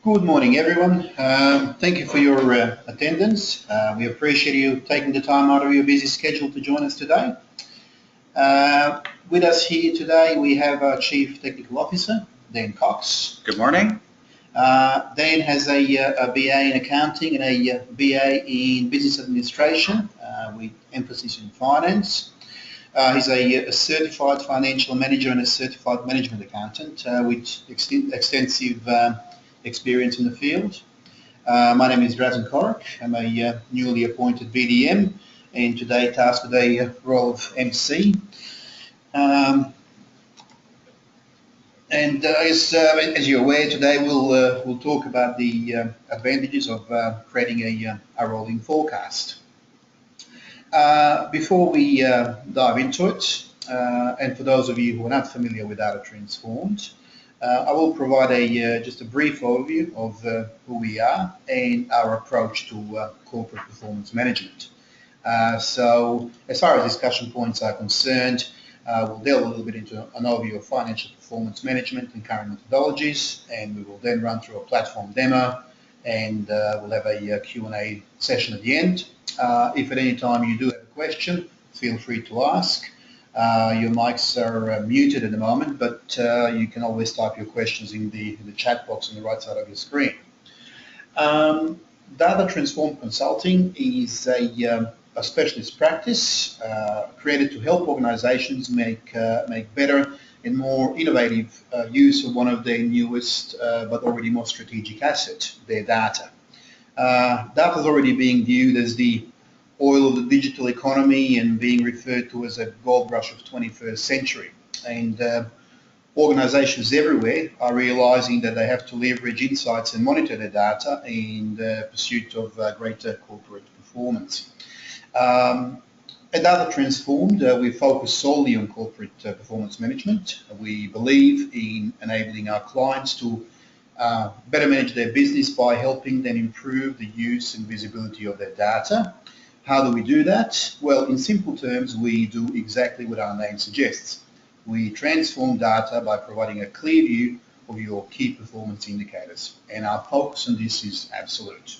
Good morning, everyone. Thank you for your attendance. We appreciate you taking the time out of your busy schedule to join us today. With us here today, we have our Chief Technical Officer, Dan Cox. Good morning. Dan has a BA in accounting and a BA in business administration with emphasis in finance. He's a certified financial manager and a certified management accountant with extensive experience in the field. My name is Drazen Korok. I'm a newly appointed BDM and today tasked with a role of MC. As you're aware, today we'll talk about the advantages of creating a rolling forecast. Before we dive into it, and for those of you who are not familiar with Data Transformed, I will provide just a brief overview of who we are and our approach to corporate performance management. So as far as discussion points are concerned, we'll delve a little bit into an overview of financial performance management and current methodologies, and we will then run through a platform demo, and we'll have a Q&A session at the end. If at any time you do have a question, feel free to ask. Your mics are muted at the moment, but you can always type your questions in the chat box on the right side of your screen. Data Transformed Consulting is a specialist practice created to help organizations make better and more innovative use of one of their newest but already more strategic assets, their data. Data is already being viewed as the oil of the digital economy and being referred to as a gold rush of 21st century. And organizations everywhere are realizing that they have to leverage insights and monitor their data in the pursuit of greater corporate performance. At Data Transformed, we focus solely on corporate performance management. We believe in enabling our clients to better manage their business by helping them improve the use and visibility of their data. How do we do that? Well, in simple terms, we do exactly what our name suggests. We transform data by providing a clear view of your key performance indicators, and our focus on this is absolute.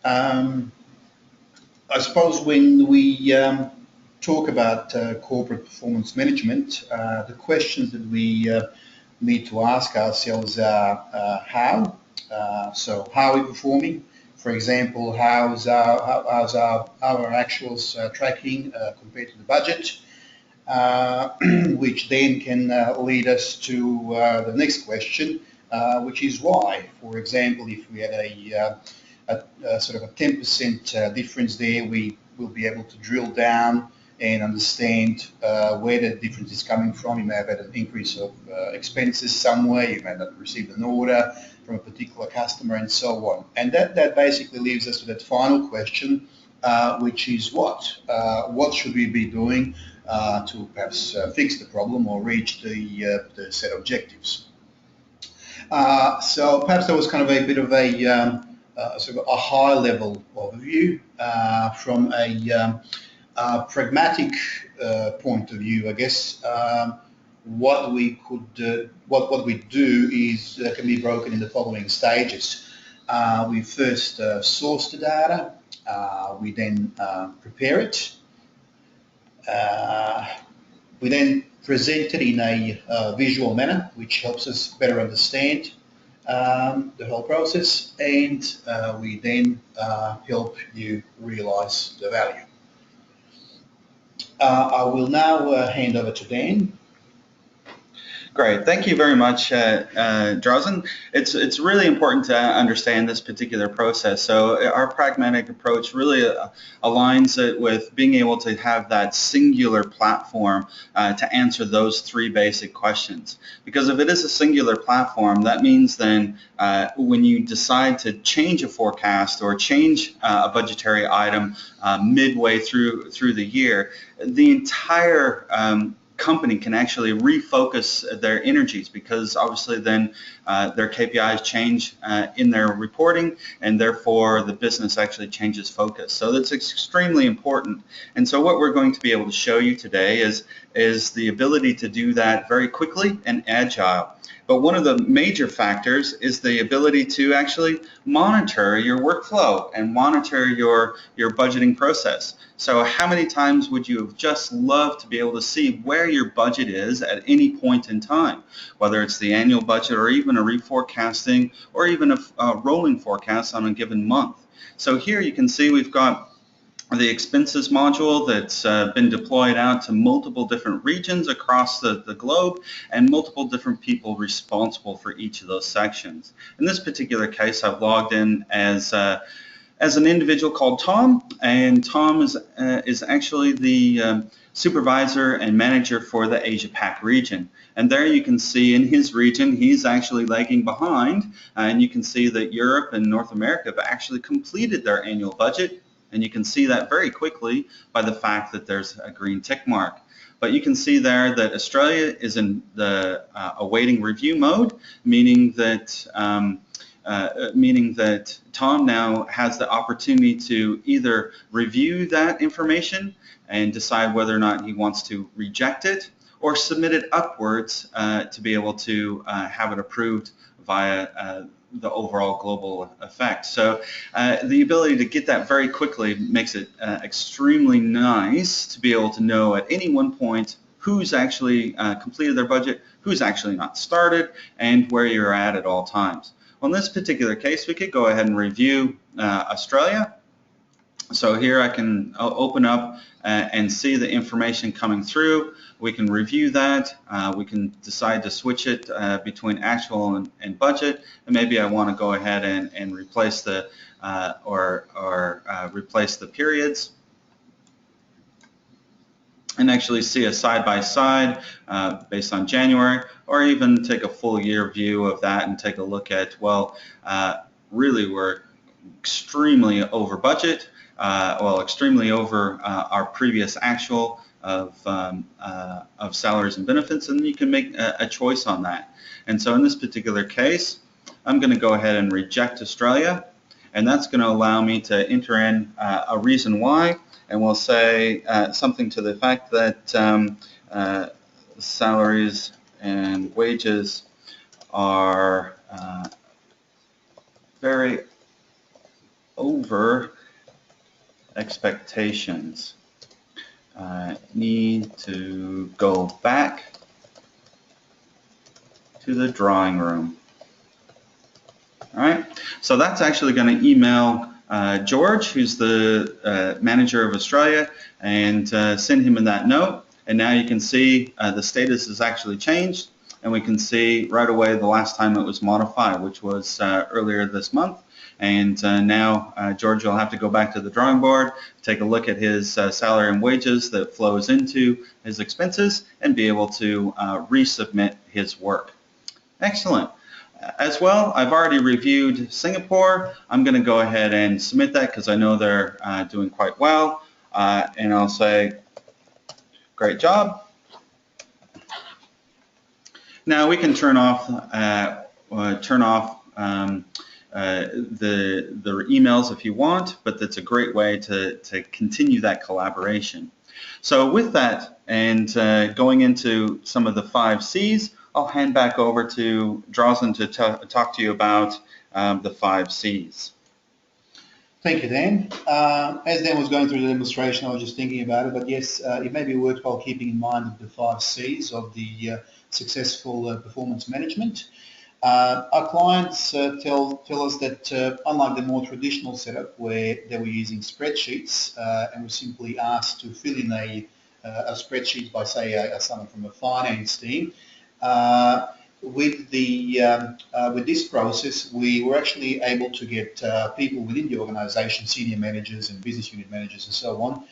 I suppose when we talk about corporate performance management, the questions that we need to ask ourselves are how. So how are we performing? For example, how's our actuals tracking compared to the budget? Which then can lead us to the next question, which is why. For example, if we had a sort of a 10% difference there, we will be able to drill down and understand where the difference is coming from. You may have had an increase of expenses somewhere, you may not have received an order from a particular customer, and so on. And that basically leaves us to that final question, which is what? What should we be doing to perhaps fix the problem or reach the set objectives? So perhaps that was kind of a bit of a sort of a high-level overview from a pragmatic point of view, I guess. What we do is can be broken in the following stages. We first source the data. We then prepare it. We then present it in a visual manner, which helps us better understand the whole process, and we then help you realize the value. I will now hand over to Dan. Great, thank you very much, Drazen. It's really important to understand this particular process. So our pragmatic approach really aligns it with being able to have that singular platform to answer those three basic questions. Because if it is a singular platform, that means then when you decide to change a forecast or change a budgetary item midway through the year, the entire company can actually refocus their energies, because obviously then their KPIs change in their reporting, and therefore the business actually changes focus. So that's extremely important. And so what we're going to be able to show you today is the ability to do that very quickly and agile. But one of the major factors is the ability to actually monitor your workflow and monitor your budgeting process. So how many times would you have just loved to be able to see where your budget is at any point in time, whether it's the annual budget or even a reforecasting or even a rolling forecast on a given month. So here you can see we've got the expenses module that's been deployed out to multiple different regions across the globe and multiple different people responsible for each of those sections. In this particular case, I've logged in as an individual called Tom, and Tom is actually the supervisor and manager for the Asia Pac region. And there you can see in his region, he's actually lagging behind, and you can see that Europe and North America have actually completed their annual budget. And you can see that very quickly by the fact that there's a green tick mark. But you can see there that Australia is in the awaiting review mode, meaning that Tom now has the opportunity to either review that information and decide whether or not he wants to reject it or submit it upwards to be able to have it approved via the overall global effect. So the ability to get that very quickly makes it extremely nice to be able to know at any one point who's actually completed their budget, who's actually not started, and where you're at all times. Well, in this particular case, we could go ahead and review Australia. So here I can open up and see the information coming through. We can review that. We can decide to switch it between actual and budget. And maybe I want to go ahead and replace the replace the periods, and actually see a side-by-side based on January, or even take a full year view of that and take a look at, well, really we're extremely over budget, extremely over our previous actual of salaries and benefits, and you can make a choice on that. And so in this particular case, I'm going to go ahead and reject Australia, and that's going to allow me to enter in a reason why, and we'll say something to the fact that salaries and wages are very over expectations. Need to go back to the drawing room. All right, so that's actually going to email George, who's the manager of Australia, and send him in that note. And now you can see the status has actually changed, and we can see right away the last time it was modified, which was earlier this month. And now George will have to go back to the drawing board, take a look at his salary and wages that flows into his expenses, and be able to resubmit his work. Excellent. As well, I've already reviewed Singapore. I'm going to go ahead and submit that because I know they're doing quite well. And I'll say, great job. Now we can turn off the emails if you want, but that's a great way to continue that collaboration. So with that, and going into some of the 5 C's, I'll hand back over to Drozen to talk to you about the 5 C's. Thank you, Dan. As Dan was going through the demonstration, I was just thinking about it, but yes, it may be worthwhile keeping in mind the 5 C's of the successful performance management. Our clients tell us that unlike the more traditional setup where they were using spreadsheets and were simply asked to fill in a spreadsheet by, say, someone from a finance team, with this process, we were actually able to get people within the organisation, senior managers and business unit managers and so on,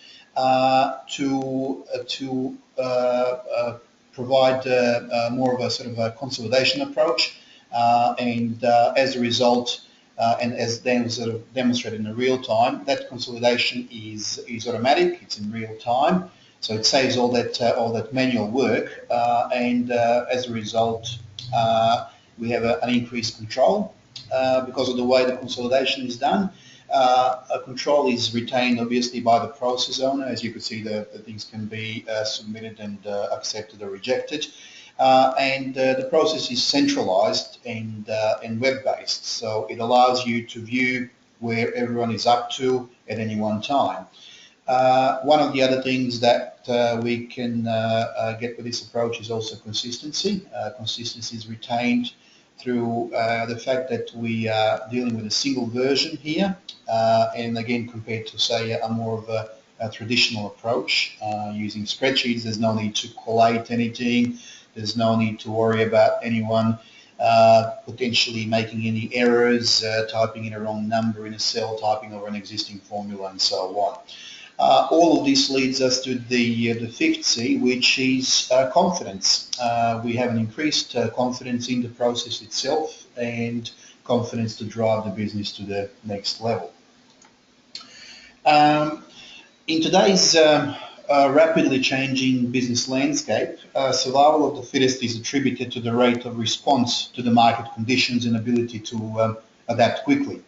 to provide more of a sort of a consolidation approach. And as a result, and as Dan sort of demonstrated in real time, that consolidation is automatic. It's in real time, so it saves all that manual work. And as a result, we have an increased control because of the way the consolidation is done. A control is retained obviously by the process owner. As you can see, the things can be submitted and accepted or rejected. and the process is centralized and web-based, so it allows you to view where everyone is up to at any one time. One of the other things that we can get with this approach is also consistency. Consistency is retained through the fact that we are dealing with a single version here, and again, compared to, say, a more of a traditional approach using spreadsheets, there's no need to collate anything, there's no need to worry about anyone potentially making any errors, typing in a wrong number in a cell, typing over an existing formula, and so on. All of this leads us to the fifth C, which is confidence. We have an increased confidence in the process itself and confidence to drive the business to the next level. In today's rapidly changing business landscape, survival of the fittest is attributed to the rate of response to the market conditions and ability to adapt quickly.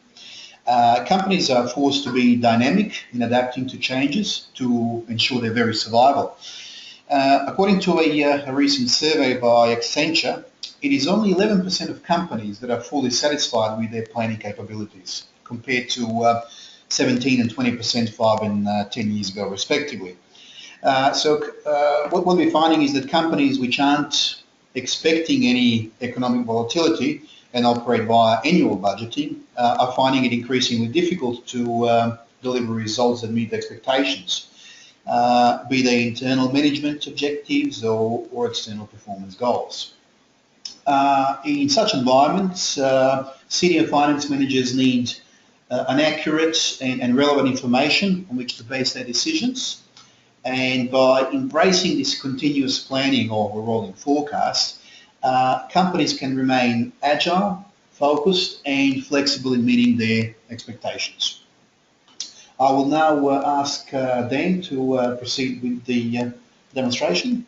Companies are forced to be dynamic in adapting to changes to ensure their very survival. According to a recent survey by Accenture, it is only 11% of companies that are fully satisfied with their planning capabilities, compared to 17 and 20% 5 and 10 years ago, respectively. What we're finding is that companies which aren't expecting any economic volatility and operate via annual budgeting are finding it increasingly difficult to deliver results that meet expectations, be they internal management objectives or external performance goals. In such environments, senior finance managers need an accurate and relevant information on which to base their decisions. And by embracing this continuous planning or rolling forecast, companies can remain agile, focused and flexible in meeting their expectations. I will now ask Dan to proceed with the demonstration.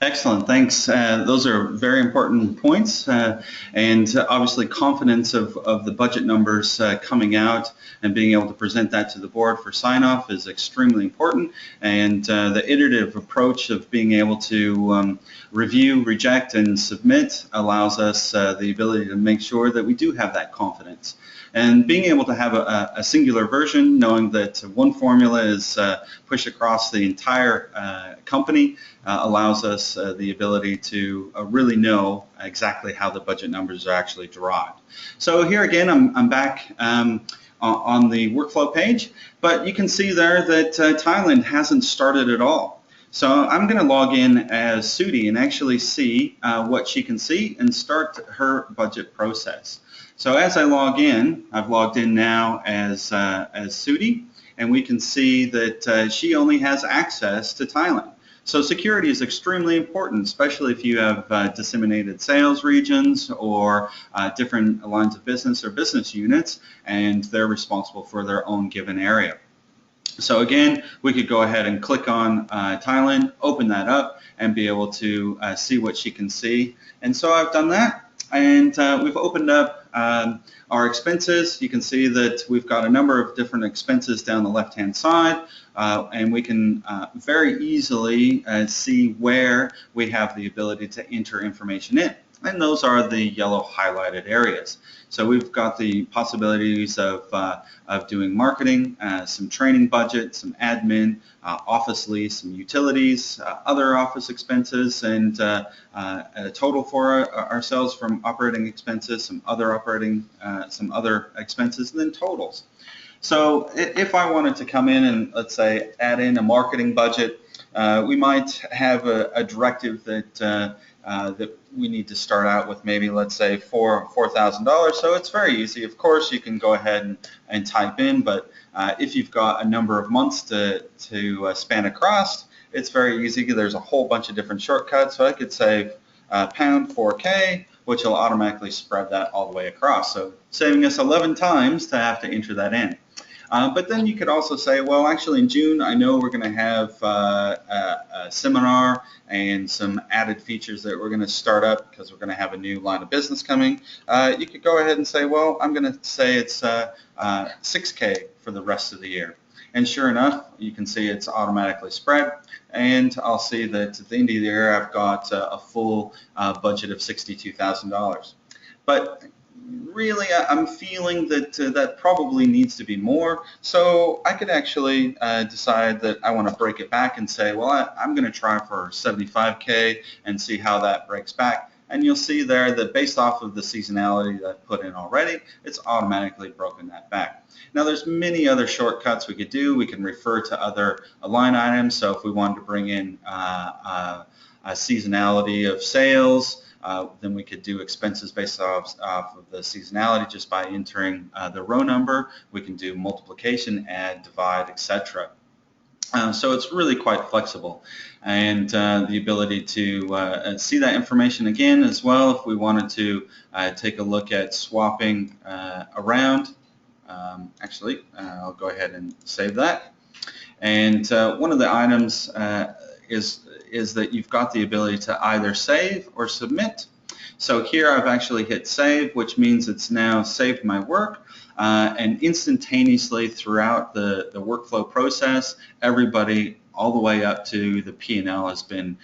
Excellent, thanks. Those are very important points, and obviously confidence of the budget numbers coming out and being able to present that to the board for sign-off is extremely important, and the iterative approach of being able to review, reject, and submit allows us the ability to make sure that we do have that confidence. And being able to have a singular version, knowing that one formula is pushed across the entire company, allows us the ability to really know exactly how the budget numbers are actually derived. So here again, I'm back on the workflow page, but you can see there that Thailand hasn't started at all. So I'm going to log in as Sudi and actually see what she can see and start her budget process. So as I log in, I've logged in now as Sudi, and we can see that she only has access to Thailand. So security is extremely important, especially if you have disseminated sales regions or different lines of business or business units, and they're responsible for their own given area. So again, we could go ahead and click on Thailand, open that up, and be able to see what she can see. And so I've done that. And we've opened up our expenses. You can see that we've got a number of different expenses down the left-hand side, and we can very easily see where we have the ability to enter information in. And those are the yellow highlighted areas. So we've got the possibilities of doing marketing, some training budget, some admin, office lease, some utilities, other office expenses, and a total for ourselves from operating expenses, some other expenses, and then totals. So if I wanted to come in and, let's say, add in a marketing budget, we might have a directive that we need to start out with maybe, let's say, $4,000. So it's very easy. Of course, you can go ahead and type in, but if you've got a number of months to span across, it's very easy. There's a whole bunch of different shortcuts. So I could say pound 4K, which will automatically spread that all the way across. So saving us 11 times to have to enter that in. But then you could also say, well, actually in June, I know we're going to have a seminar and some added features that we're going to start up because we're going to have a new line of business coming. You could go ahead and say, well, I'm going to say it's 6K for the rest of the year. And sure enough, you can see it's automatically spread, and I'll see that at the end of the year I've got a full budget of $62,000. But really, I'm feeling that that probably needs to be more. So I could actually decide that I want to break it back and say, well, I'm going to try for 75K and see how that breaks back. And you'll see there that based off of the seasonality that I've put in already, it's automatically broken that back. Now there's many other shortcuts we could do. We can refer to other line items. So if we wanted to bring in a seasonality of sales, then we could do expenses based off of the seasonality just by entering the row number. We can do multiplication, add, divide, etc. So it's really quite flexible, and the ability to see that information again as well if we wanted to take a look at swapping around. Actually, I'll go ahead and save that. And one of the items is that you've got the ability to either save or submit. So here I've actually hit save, which means it's now saved my work, and instantaneously throughout the workflow process, everybody all the way up to the P&L has been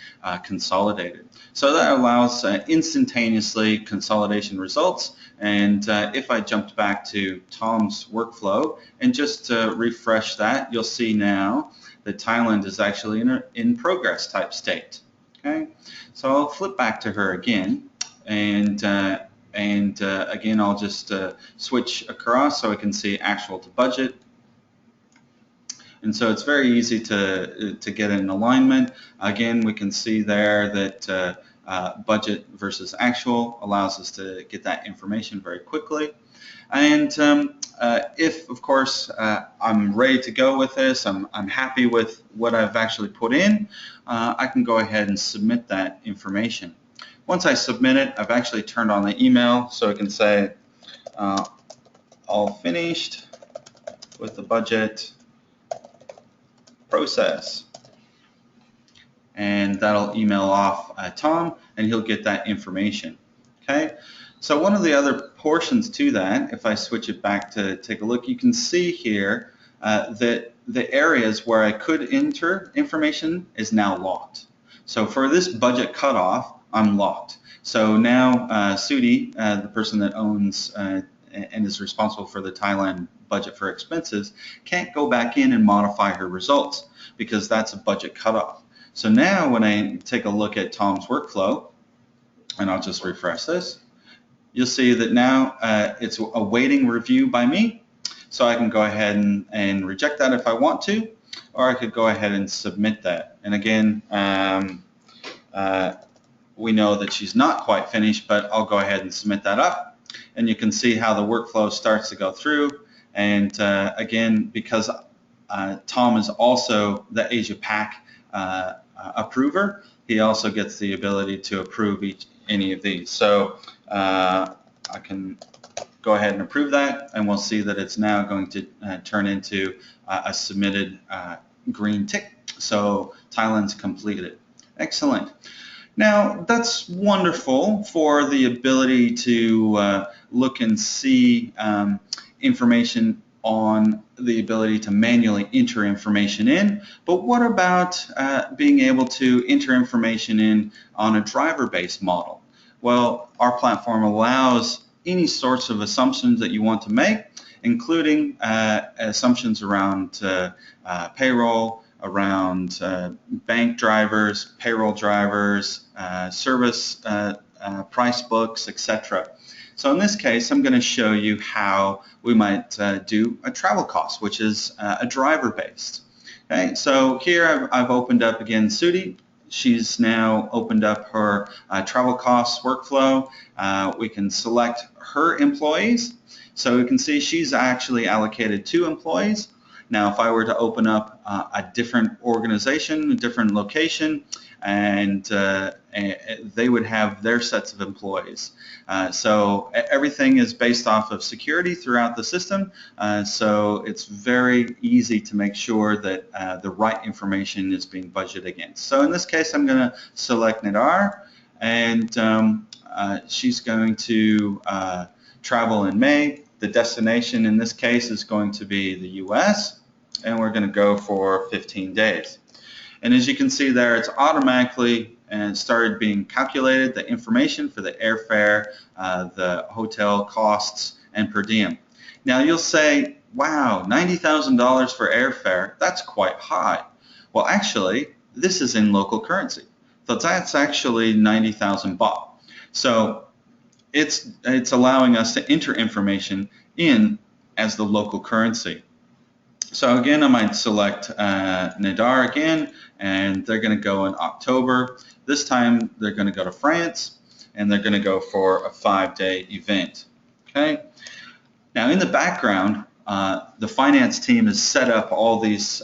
consolidated. So that allows instantaneously consolidation results. And if I jumped back to Tom's workflow and just refresh that, you'll see now that Thailand is actually in progress type state. Okay, so I'll flip back to her again, and again I'll just switch across so I can see actual to budget. And so it's very easy to get an alignment. Again, we can see there that budget versus actual allows us to get that information very quickly. And if, of course, I'm ready to go with this, I'm happy with what I've actually put in, I can go ahead and submit that information. Once I submit it, I've actually turned on the email, so I can say, all finished with the budget process. And that'll email off Tom, and he'll get that information. Okay. So one of the other portions to that, if I switch it back to take a look, you can see here that the areas where I could enter information is now locked. So for this budget cutoff, I'm locked. So now Sudi, the person that owns and is responsible for the Thailand budget for expenses, can't go back in and modify her results because that's a budget cutoff. So now when I take a look at Tom's workflow, and I'll just refresh this, you'll see that now it's awaiting review by me. So I can go ahead and reject that if I want to, or I could go ahead and submit that. And again, we know that she's not quite finished, but I'll go ahead and submit that up. And you can see how the workflow starts to go through. And again, because Tom is also the Asia Pac approver, he also gets the ability to approve any of these. So I can go ahead and approve that, and we'll see that it's now going to turn into a submitted green tick. So Thailand's completed. Excellent. Now that's wonderful for the ability to look and see information on the ability to manually enter information in, but what about being able to enter information in on a driver-based model? Well, our platform allows any sorts of assumptions that you want to make, including assumptions around payroll, around bank drivers, payroll drivers, service price books, etc. So in this case, I'm going to show you how we might do a travel cost, which is a driver-based. Okay, so here I've opened up again Sudi. She's now opened up her travel costs workflow. We can select her employees. So we can see she's actually allocated 2 employees. Now, if I were to open up a different organization, a different location, and they would have their sets of employees. So everything is based off of security throughout the system. So it's very easy to make sure that the right information is being budgeted against. So in this case, I'm going to select Nadar, and she's going to travel in May. The destination in this case is going to be the US. and we're going to go for 15 days. And as you can see there, it's automatically started being calculated, the information for the airfare, the hotel costs, and per diem. Now you'll say, wow, $90,000 for airfare, that's quite high. Well, actually, this is in local currency. So that's actually 90,000 baht. So it's allowing us to enter information in as the local currency. So again, I might select Nadar again, and they're going to go in October. This time they're going to go to France, and they're going to go for a 5-day event. Okay. Now in the background, the finance team has set up all these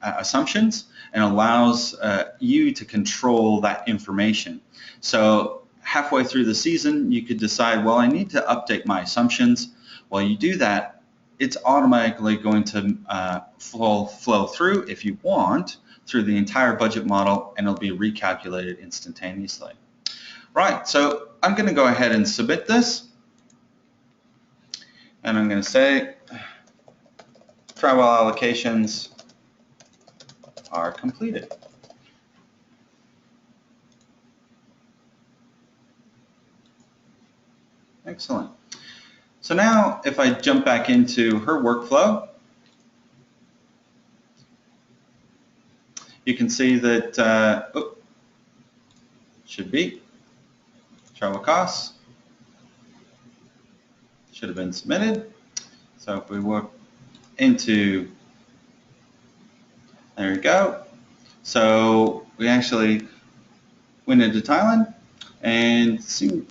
assumptions and allows you to control that information. So halfway through the season, you could decide, well, I need to update my assumptions. While you do that, it's automatically going to flow through, if you want, through the entire budget model, and it'll be recalculated instantaneously. Right, so I'm going to go ahead and submit this, and I'm going to say travel allocations are completed. Excellent. So now if I jump back into her workflow, you can see that should be travel costs should have been submitted. So if we work into, there we go. So we actually went into Thailand and see,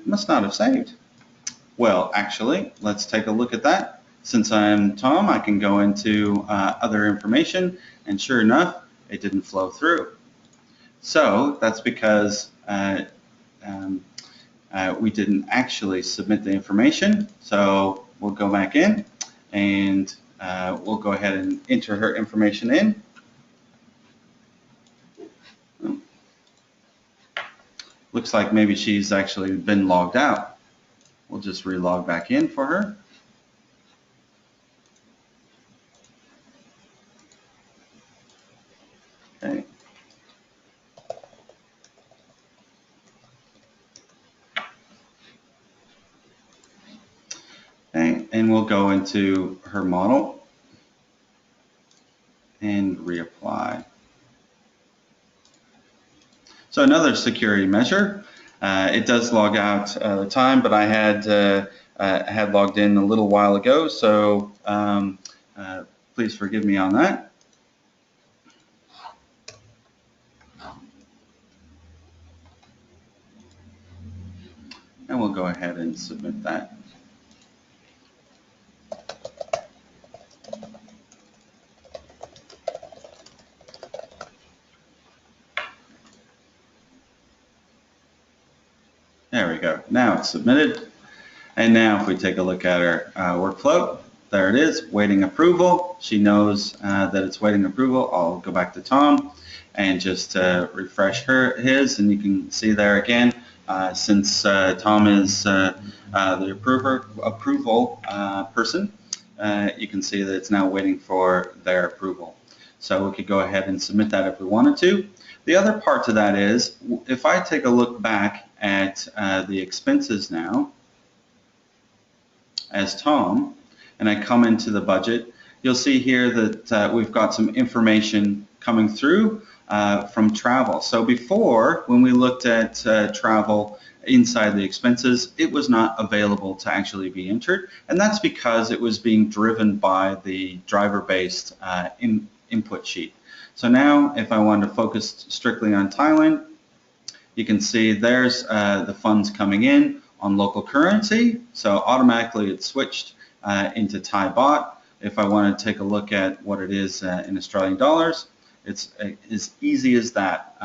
must not have saved. Well, actually, let's take a look at that. Since I'm Tom, I can go into other information, and sure enough, it didn't flow through. So that's because we didn't actually submit the information. So we'll go back in, and we'll go ahead and enter her information in. Looks like maybe she's actually been logged out. We'll just relog back in for her. Okay. Okay, and we'll go into her model and reapply. So another security measure. It does log out the time, but I had logged in a little while ago, so please forgive me on that. And we'll go ahead and submit that. There we go. Now it's submitted. And now if we take a look at our workflow, there it is, waiting approval. She knows that it's waiting approval. I'll go back to Tom and just refresh his, and you can see there again, since Tom is the approval person, you can see that it's now waiting for their approval. So we could go ahead and submit that if we wanted to. The other part to that is, if I take a look back at the expenses now, as Tom, and I come into the budget, you'll see here that we've got some information coming through from travel. So before, when we looked at travel inside the expenses, it was not available to actually be entered, and that's because it was being driven by the driver-based input sheet. So now, if I wanted to focus strictly on Thailand, you can see there's the funds coming in on local currency, so automatically it's switched into Thai baht. If I want to take a look at what it is in Australian dollars, it's as easy as that.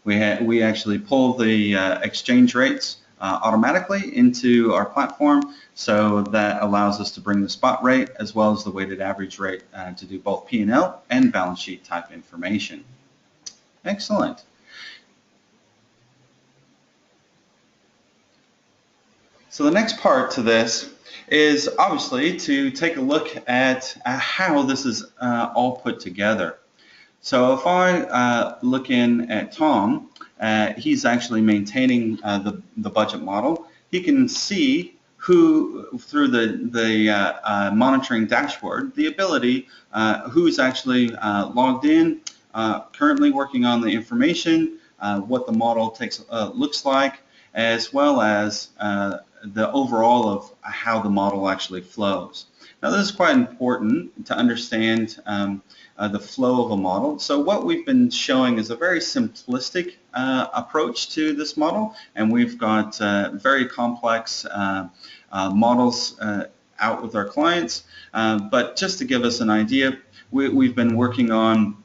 We actually pull the exchange rates automatically into our platform, so that allows us to bring the spot rate as well as the weighted average rate to do both P&L and balance sheet type information. Excellent. So the next part to this is obviously to take a look at how this is all put together. So if I look in at Tom, he's actually maintaining the budget model. He can see who, through the monitoring dashboard, the ability who's actually logged in, currently working on the information, what the model looks like, as well as the overall of how the model actually flows. Now this is quite important to understand the flow of a model. So what we've been showing is a very simplistic approach to this model, and we've got very complex models out with our clients. But just to give us an idea, we've been working on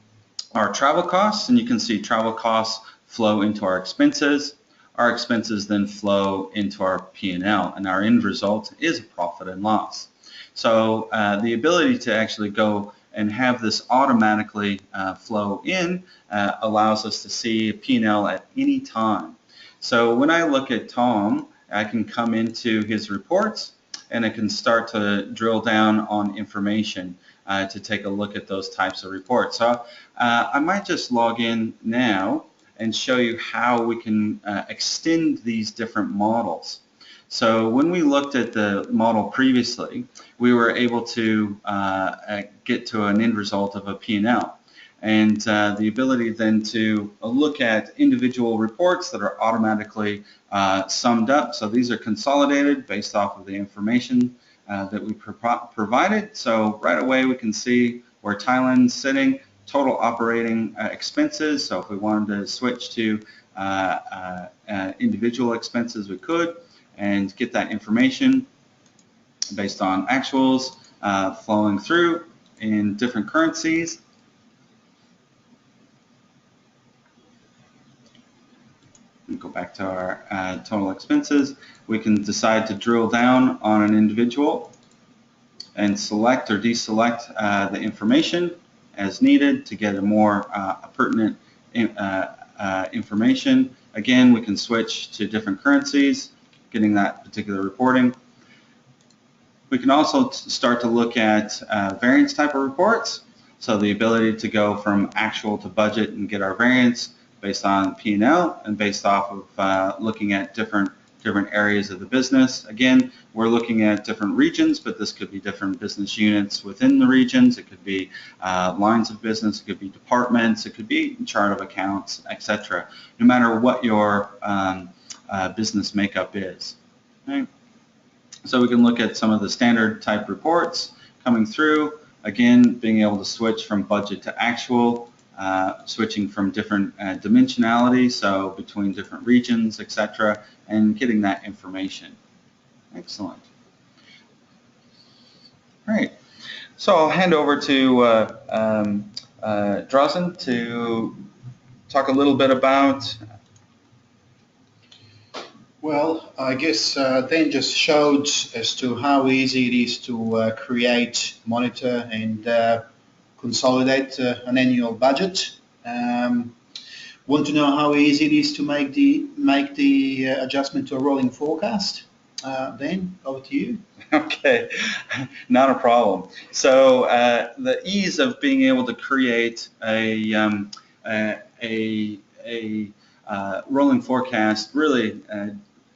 our travel costs, and you can see travel costs flow into our expenses. Our expenses then flow into our P&L, and our end result is a profit and loss. So the ability to actually go and have this automatically flow in allows us to see a P&L at any time. So when I look at Tom, I can come into his reports and I can start to drill down on information to take a look at those types of reports. So I might just log in now and show you how we can extend these different models. So when we looked at the model previously, we were able to get to an end result of a P&L. And the ability then to look at individual reports that are automatically summed up. So these are consolidated based off of the information that we provided. So right away we can see where Thailand's sitting, total operating expenses. So if we wanted to switch to individual expenses, we could, and get that information based on actuals flowing through in different currencies. And go back to our total expenses. We can decide to drill down on an individual and select or deselect the information as needed to get a more pertinent information. Again, we can switch to different currencies, getting that particular reporting. We can also start to look at variance type of reports. So the ability to go from actual to budget and get our variance based on P&L and based off of looking at different areas of the business. Again, we're looking at different regions, but this could be different business units within the regions. It could be lines of business. It could be departments. It could be chart of accounts, etc. No matter what your business makeup is. Okay? So we can look at some of the standard type reports coming through. Again, being able to switch from budget to actual, switching from different dimensionality, so between different regions, etc., and getting that information. Excellent. All right. So I'll hand over to Drazen to talk a little bit about. Well, I guess Dan just showed as to how easy it is to create, monitor, and consolidate an annual budget. Want to know how easy it is to make the adjustment to a rolling forecast? Dan, over to you. Okay, not a problem. So the ease of being able to create a rolling forecast really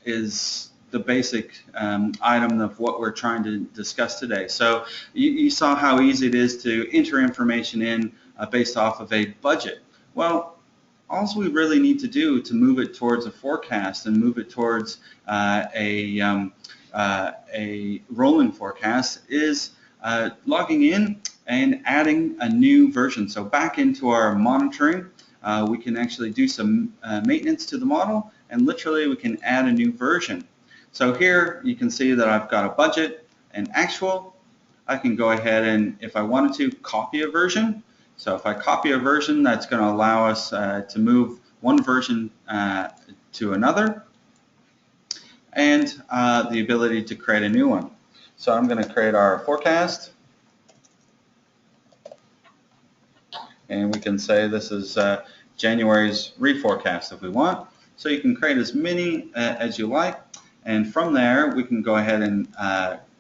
is the basic item of what we're trying to discuss today. So you saw how easy it is to enter information in based off of a budget. Well, all we really need to do to move it towards a forecast and move it towards a rolling forecast is logging in and adding a new version. So back into our monitoring, we can actually do some maintenance to the model, and literally we can add a new version. So here you can see that I've got a budget and actual. I can go ahead and, if I wanted to, copy a version. So if I copy a version, that's going to allow us to move one version to another, and the ability to create a new one. So I'm going to create our forecast, and we can say this is January's reforecast if we want. So you can create as many as you like, and from there we can go ahead and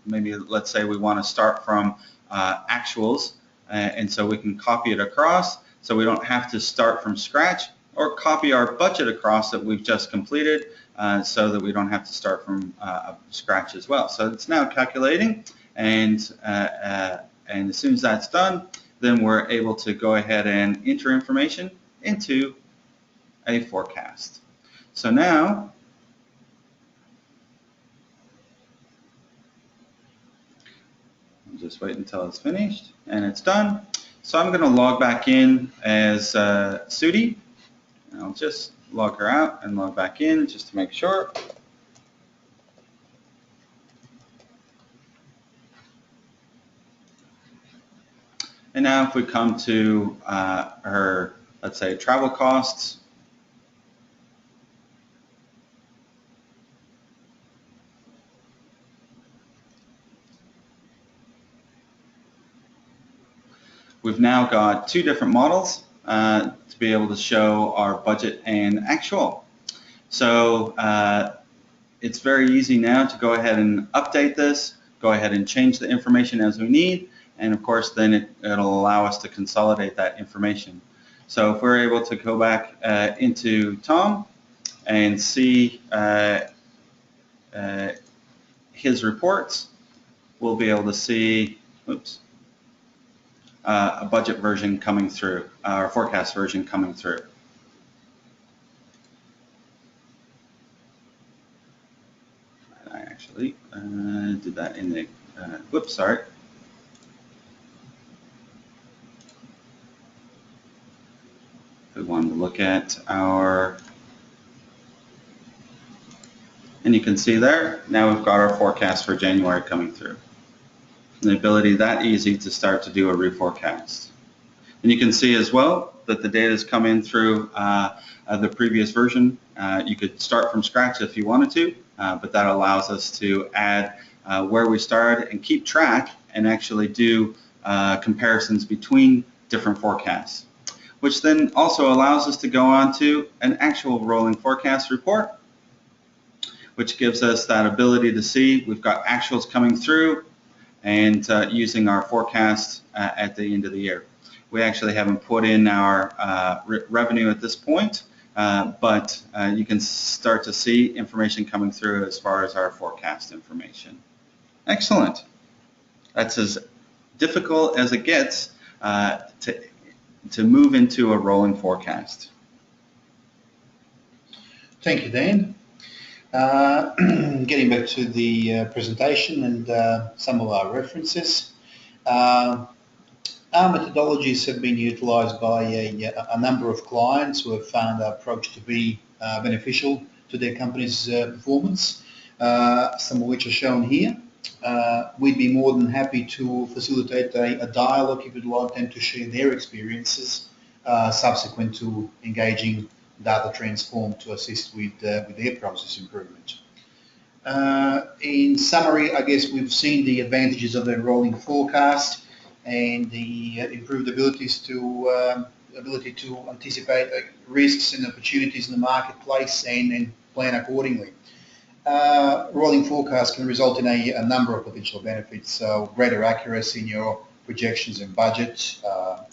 maybe let's say we want to start from actuals, and so we can copy it across so we don't have to start from scratch, or copy our budget across that we've just completed so that we don't have to start from scratch as well. So it's now calculating, and as soon as that's done, then we're able to go ahead and enter information into a forecast. So now, I'll just wait until it's finished, and it's done. So I'm going to log back in as Sudi. I'll just log her out and log back in just to make sure. And now if we come to her, let's say, travel costs, we've now got two different models to be able to show our budget and actual. So it's very easy now to go ahead and update this, go ahead and change the information as we need, and of course then it'll allow us to consolidate that information. So if we're able to go back into Tom and see his reports, we'll be able to see, a budget version coming through, or forecast version coming through. I actually did that in the, sorry. We wanted to look at our, and you can see there, now we've got our forecast for January coming through. And the ability that easy to start to do a reforecast. And you can see as well that the data has come in through the previous version. You could start from scratch if you wanted to, but that allows us to add where we started and keep track and actually do comparisons between different forecasts, which then also allows us to go on to an actual rolling forecast report, which gives us that ability to see we've got actuals coming through and using our forecast at the end of the year. We actually haven't put in our revenue at this point, but you can start to see information coming through as far as our forecast information. Excellent. That's as difficult as it gets to move into a rolling forecast. Thank you, Dan. Getting back to the presentation and some of our references. Our methodologies have been utilised by a number of clients who have found our approach to be beneficial to their company's performance, some of which are shown here. We'd be more than happy to facilitate a dialogue if you'd like them to share their experiences subsequent to engaging Data Transform to assist with their process improvement. In summary, I guess we've seen the advantages of a rolling forecast and the improved ability to anticipate risks and opportunities in the marketplace and plan accordingly. Rolling forecast can result in a number of potential benefits, so greater accuracy in your projections and budget,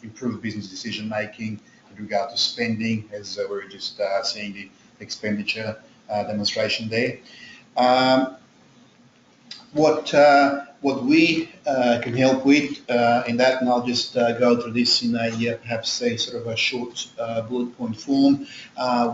improved business decision making with regard to spending, as we were just seeing the expenditure demonstration there. What we can help with in that, and I'll just go through this in a perhaps a sort of a short bullet point form.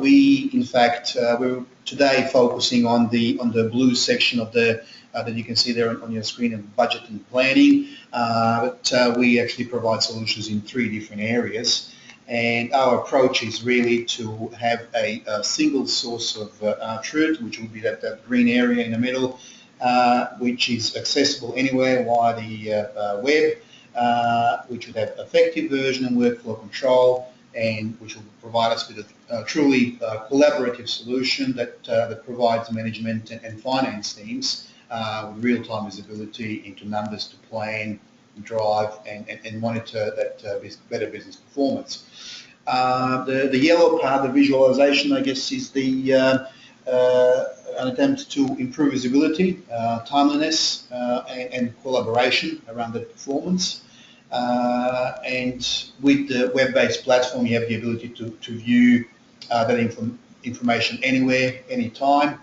We, in fact, we're today focusing on the blue section of the that you can see there on your screen, of budget and planning. But we actually provide solutions in 3 different areas. And our approach is really to have a single source of truth, which will be that green area in the middle, which is accessible anywhere via the web, which would have effective version and workflow control, and which will provide us with a truly collaborative solution that provides management and finance teams with real-time visibility into numbers to plan, drive, and monitor that better business performance. The yellow part, the visualization, I guess, is the an attempt to improve visibility, timeliness, and collaboration around the performance. And with the web-based platform, you have the ability to view that information anywhere, anytime.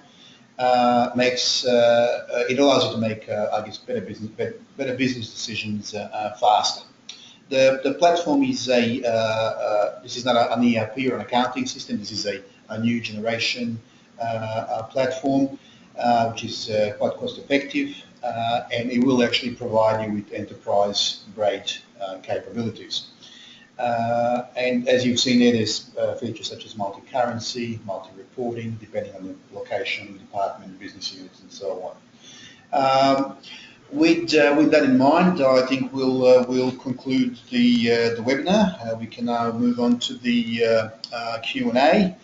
It allows you to make, I guess, better business decisions faster. The platform is this is not an ERP or an accounting system. This is a new generation platform, which is quite cost effective, and it will actually provide you with enterprise grade capabilities. And as you've seen there, there's features such as multi-currency, multi-reporting, depending on the location, department, business units, and so on. With that in mind, I think we'll conclude the webinar. We can now move on to the Q&A.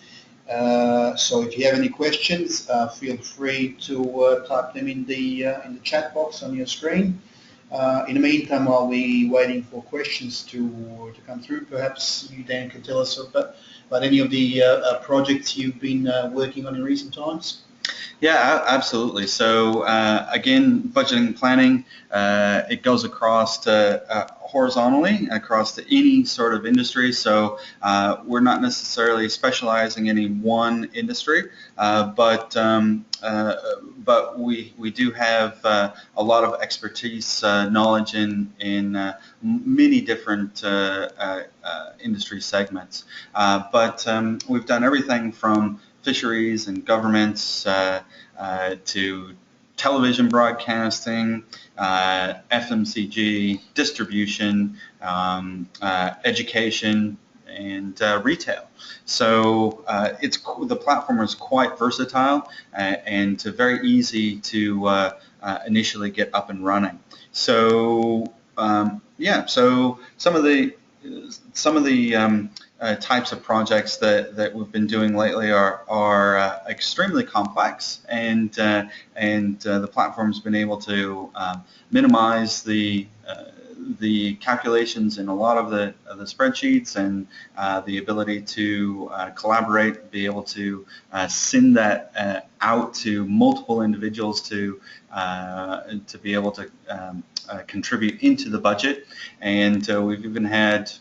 So if you have any questions, feel free to type them in the chat box on your screen. In the meantime, while we're waiting for questions to come through, perhaps you, Dan, can tell us about any of the projects you've been working on in recent times. Yeah, absolutely. So again, budgeting and planning, it goes across to horizontally across to any sort of industry. So we're not necessarily specializing in any one industry, but we do have a lot of expertise, knowledge in many different industry segments. But we've done everything from fisheries and governments to television broadcasting, FMCG, distribution, education, and retail. So the platform is quite versatile and very easy to initially get up and running. So so some of the types of projects that we've been doing lately are extremely complex, and the platform's been able to minimize the calculations in a lot of the spreadsheets, and the ability to collaborate, be able to send that out to multiple individuals to be able to contribute into the budget. And we've even had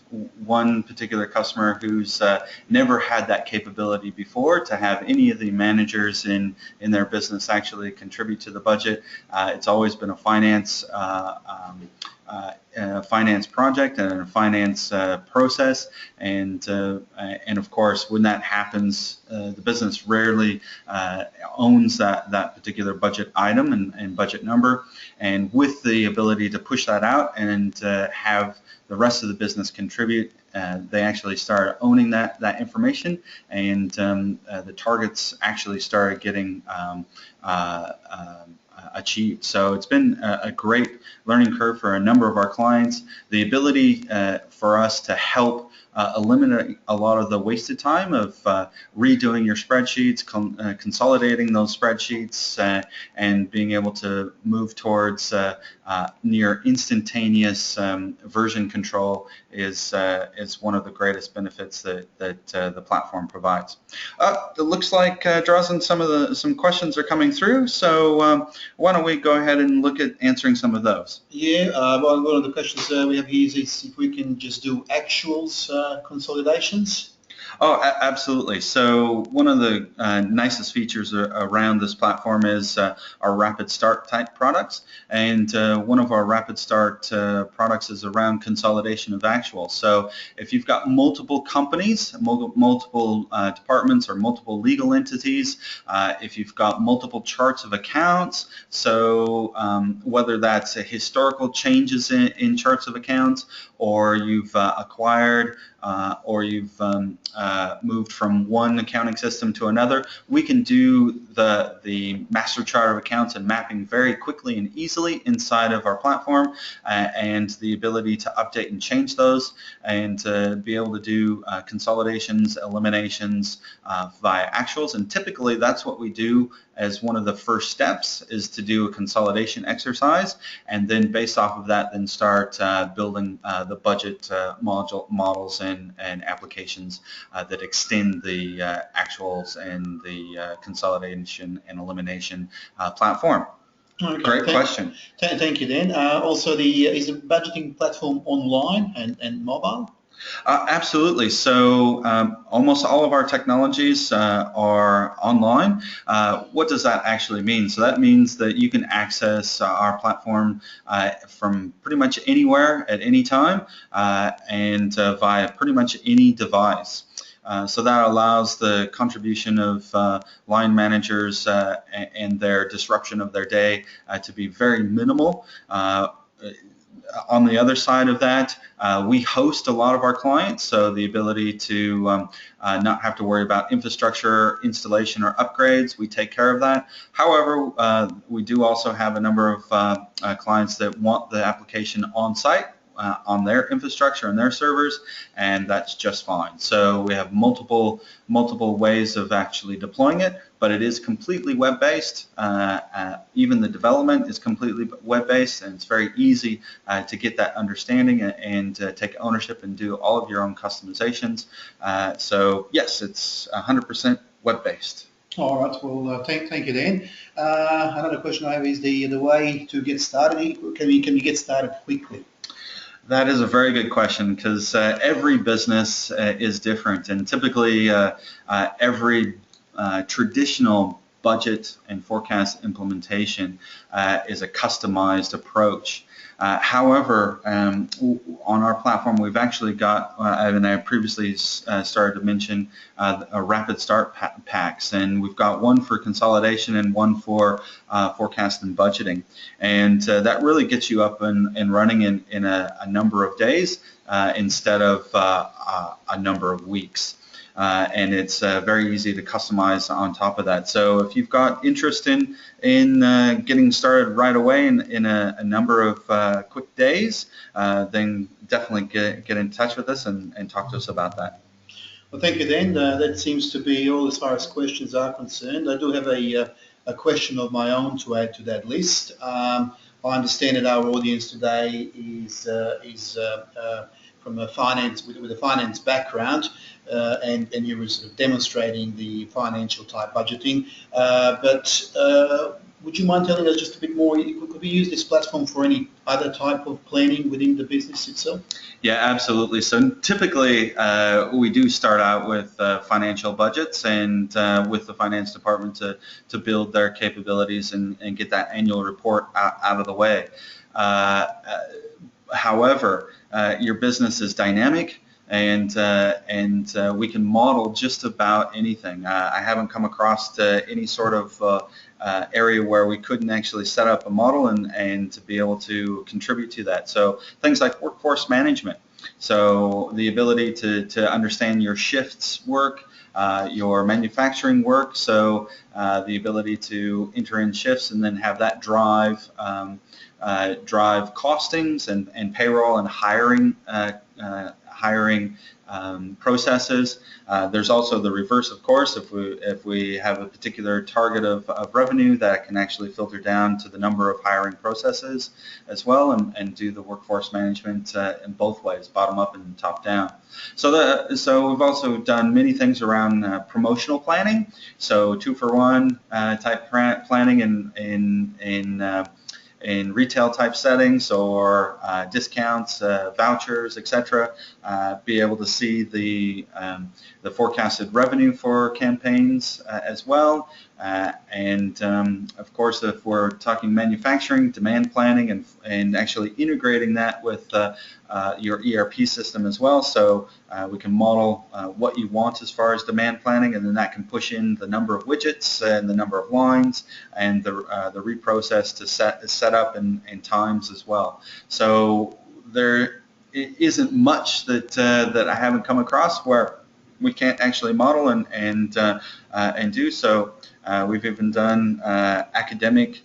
one particular customer who's never had that capability before, to have any of the managers in their business actually contribute to the budget. It's always been a finance project and a finance process, and of course, when that happens, the business rarely owns that particular budget item and budget number. And with the ability to push that out and have the rest of the business contribute, they actually start owning that information, and the targets actually started getting achieved. So it's been a great learning curve for a number of our clients. The ability for us to help eliminate a lot of the wasted time of redoing your spreadsheets, consolidating those spreadsheets, and being able to move towards near instantaneous version control is one of the greatest benefits that the platform provides. It looks like, Drazen, some questions are coming through, so why don't we go ahead and look at answering some of those? Yeah, one of the questions we have here is if we can just do actuals consolidations. Oh, absolutely. So one of the nicest features around this platform is our rapid start type products. And one of our rapid start products is around consolidation of actuals. So if you've got multiple companies, multiple departments, or multiple legal entities, if you've got multiple charts of accounts, so whether that's historical changes in charts of accounts, or you've acquired or you've moved from one accounting system to another, we can do the master chart of accounts and mapping very quickly and easily inside of our platform, and the ability to update and change those, and to be able to do consolidations, eliminations via actuals. And typically that's what we do as one of the first steps is to do a consolidation exercise, and then based off of that, then start building the budget models and applications that extend the actuals and the consolidation and elimination platform. Okay, Great question. Thank you, Dan. Also, is the budgeting platform online and mobile? Absolutely. So almost all of our technologies are online. What does that actually mean? So that means that you can access our platform from pretty much anywhere at any time and via pretty much any device. So that allows the contribution of line managers and their disruption of their day to be very minimal. On the other side of that, we host a lot of our clients, so the ability to not have to worry about infrastructure installation or upgrades, we take care of that. However, we do also have a number of clients that want the application on site, on their infrastructure and their servers, and that's just fine. So we have multiple ways of actually deploying it, but it is completely web-based. Even the development is completely web-based, and it's very easy to get that understanding and take ownership and do all of your own customizations. So yes, it's 100% web-based. All right. Well, thank you, Dan. Another question I have is the way to get started. Can you get started quickly? That is a very good question, because every business is different, and typically every traditional budget and forecast implementation is a customized approach. However, on our platform, we've actually got, and I previously started to mention, rapid start packs, and we've got one for consolidation and one for forecast and budgeting, and that really gets you up and running in a number of days instead of a number of weeks. And it's very easy to customize on top of that. So if you've got interest in getting started right away in a number of quick days, then definitely get in touch with us and talk to us about that. Well, thank you, Dan. That seems to be all as far as questions are concerned. I do have a question of my own to add to that list. I understand that our audience today is from a finance with a finance background, and you were sort of demonstrating the financial type budgeting. But would you mind telling us just a bit more? Could we use this platform for any other type of planning within the business itself? Yeah, absolutely. So typically we do start out with financial budgets and with the finance department to build their capabilities and get that annual report out of the way. However, your business is dynamic, and we can model just about anything. I haven't come across any sort of area where we couldn't actually set up a model and to be able to contribute to that. So things like workforce management. So the ability to understand your shifts work, your manufacturing work, so the ability to enter in shifts and then have that drive costings and payroll and hiring processes. There's also the reverse, of course. If we have a particular target of revenue, that can actually filter down to the number of hiring processes as well, and do the workforce management in both ways, bottom up and top down. So we've also done many things around promotional planning. So 2-for-1 type planning in retail type settings, or discounts, vouchers, etc. Be able to see the forecasted revenue for campaigns as well. And of course, if we're talking manufacturing, demand planning, and actually integrating that with your ERP system as well. So we can model what you want as far as demand planning, and then that can push in the number of widgets and the number of lines and the reprocess to set up and times as well. So there isn't much that I haven't come across where we can't actually model and do so. We've even done academic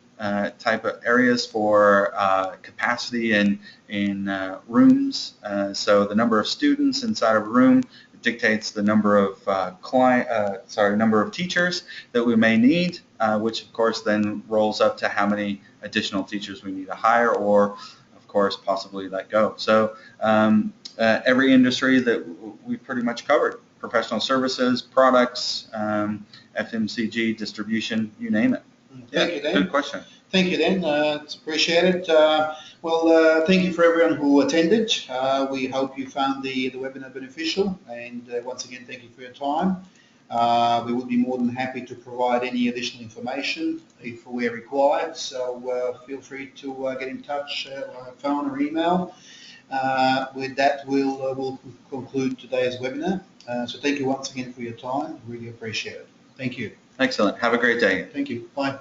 type of areas for capacity in rooms. So the number of students inside of a room dictates the number of number of teachers that we may need, which of course then rolls up to how many additional teachers we need to hire, or of course possibly let go. So every industry that we pretty much covered: professional services, products, FMCG, distribution, you name it. Thank you, Dan. Good question. Thank you, Dan. It's appreciated. Thank you for everyone who attended. We hope you found the webinar beneficial, and once again, thank you for your time. We would be more than happy to provide any additional information if we're required, so feel free to get in touch on phone or email. With that, we'll conclude today's webinar. So thank you once again for your time. Really appreciate it. Thank you. Excellent. Have a great day. Thank you. Bye.